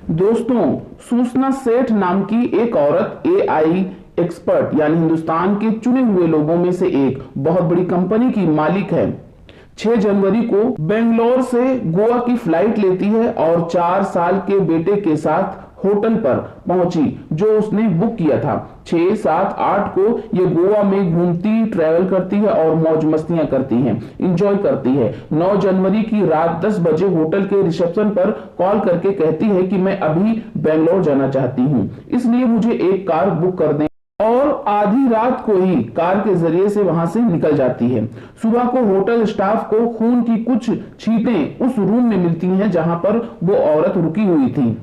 दोस्तों, सूचना सेठ नाम की एक औरत एआई एक्सपर्ट यानी हिंदुस्तान के चुने हुए लोगों में से एक बहुत बड़ी कंपनी की मालिक है। 6 जनवरी को बेंगलोर से गोवा की फ्लाइट लेती है और 4 साल के बेटे के साथ होटल पर पहुंची जो उसने बुक किया था। 6, 7, 8 को ये गोवा में घूमती, ट्रैवल करती है और मौज मस्तियां करती है, इंजॉय करती है। 9 जनवरी की रात 10 बजे होटल के रिसेप्शन पर कॉल करके कहती है कि मैं अभी बेंगलोर जाना चाहती हूँ, इसलिए मुझे एक कार बुक कर दें, और आधी रात को ही कार के जरिए से वहां से निकल जाती है। सुबह को होटल स्टाफ को खून की कुछ छींटें उस रूम में मिलती हैं जहां पर वो औरत रुकी हुई थी,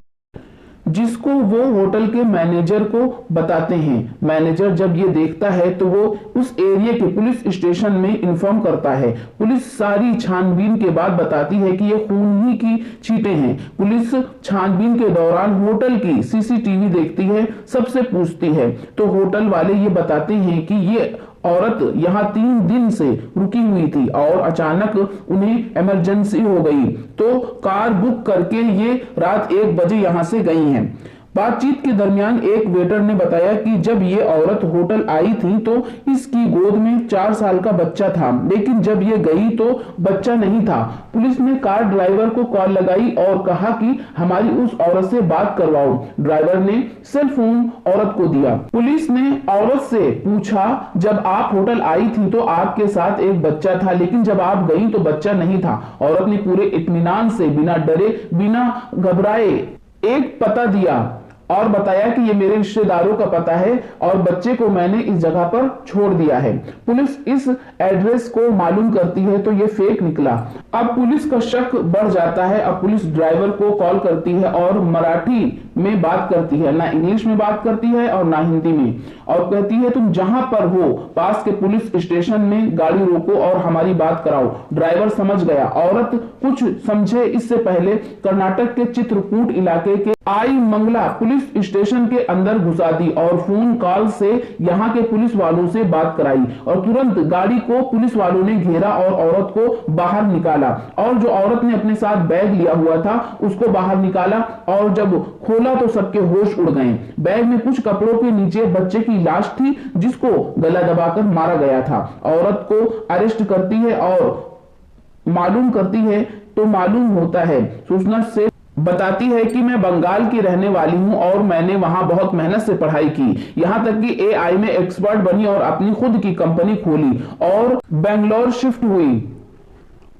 जिसको वो होटल के मैनेजर को बताते हैं। मैनेजर जब ये देखता है तो वो उस एरिया के पुलिस स्टेशन में इन्फॉर्म करता है। पुलिस सारी छानबीन के बाद बताती है कि ये खून ही की छींटें हैं। पुलिस छानबीन के दौरान होटल की सीसीटीवी देखती है, सबसे पूछती है तो होटल वाले ये बताते हैं कि ये औरत यहाँ 3 दिन से रुकी हुई थी और अचानक उन्हें इमरजेंसी हो गई, तो कार बुक करके ये रात 1 बजे यहाँ से गई हैं। बातचीत के दरमियान एक वेटर ने बताया कि जब ये औरत होटल आई थी तो इसकी गोद में 4 साल का बच्चा था, लेकिन जब ये गई तो बच्चा नहीं था। पुलिस ने कार ड्राइवर को कॉल लगाई और कहा कि हमारी उस औरत से बात करवाओ। ड्राइवर ने सेल फोन औरत को दिया। पुलिस ने औरत से पूछा, जब आप होटल आई थी तो आपके साथ एक बच्चा था, लेकिन जब आप गई तो बच्चा नहीं था। औरत ने पूरे इत्मीनान से, बिना डरे, बिना घबराए एक पता दिया और बताया कि ये मेरे रिश्तेदारों का पता है और बच्चे को मैंने इस जगह पर छोड़ दिया है। पुलिस इस एड्रेस को मालूम करती है तो ये फेक निकला। अब पुलिस का शक बढ़ जाता है। अब पुलिस ड्राइवर को कॉल करती है और मराठी में बात करती है, ना इंग्लिश में बात करती है और ना हिंदी में, और कहती है तुम जहां पर हो पास के पुलिस स्टेशन में गाड़ी रोको और हमारी बात कराओ। ड्राइवर समझ गया। औरत कुछ समझे इससे पहले कर्नाटक के चित्रकूट इलाके के आई मंगला पुलिस स्टेशन के अंदर घुसा दी और फोन कॉल से यहाँ के पुलिस वालों से बात कराई, और तुरंत गाड़ी को पुलिस वालों ने घेरा और औरत को बाहर निकाला, और जो औरत ने अपने साथ बैग लिया हुआ था उसको बाहर निकाला, और जब खोला तो सबके होश उड़ गए। बैग में कुछ कपड़ों के नीचे बच्चे की लाश थी जिसको गला दबाकर मारा गया था। औरत को अरेस्ट करती है और मालूम करती है तो मालूम होता है, सूचना से बताती है कि मैं बंगाल की रहने वाली हूं और मैंने वहां बहुत मेहनत से पढ़ाई की, यहां तक कि एआई में एक्सपर्ट बनी और अपनी खुद की कंपनी खोली और बेंगलोर शिफ्ट हुई।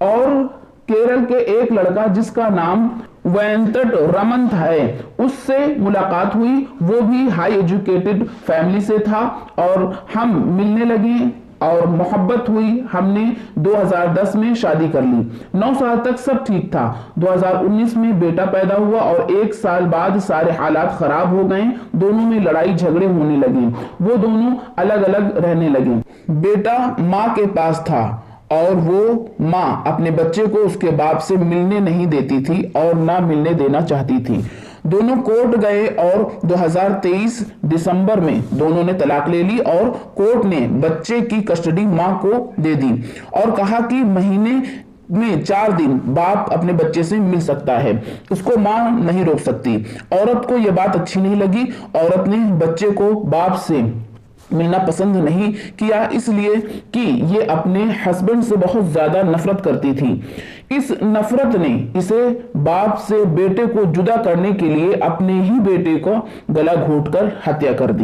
और केरल के एक लड़का जिसका नाम वेंकट रमन है, उससे मुलाकात हुई। वो भी हाई एजुकेटेड फैमिली से था और हम मिलने लगे और मोहब्बत हुई। हमने 2010 में शादी कर ली। 9 साल तक सब ठीक था। 2019 में बेटा पैदा हुआ और 1 साल बाद सारे हालात खराब हो गए। दोनों में लड़ाई झगड़े होने लगे। वो दोनों अलग अलग रहने लगे। बेटा माँ के पास था और वो माँ अपने बच्चे को उसके बाप से मिलने नहीं देती थी और ना मिलने देना चाहती थी। दोनों कोर्ट गए और 2023 दिसंबर में दोनों ने तलाक ले ली और कोर्ट ने बच्चे की कस्टडी मां को दे दी और कहा कि महीने में 4 दिन बाप अपने बच्चे से मिल सकता है, उसको मां नहीं रोक सकती। औरत को यह बात अच्छी नहीं लगी। औरत ने बच्चे को बाप से मिलना पसंद नहीं किया, इसलिए कि ये अपने हस्बैंड से बहुत ज्यादा नफरत करती थी। इस नफरत ने इसे बाप से बेटे को जुदा करने के लिए अपने ही बेटे को गला घोंटकर हत्या कर दी।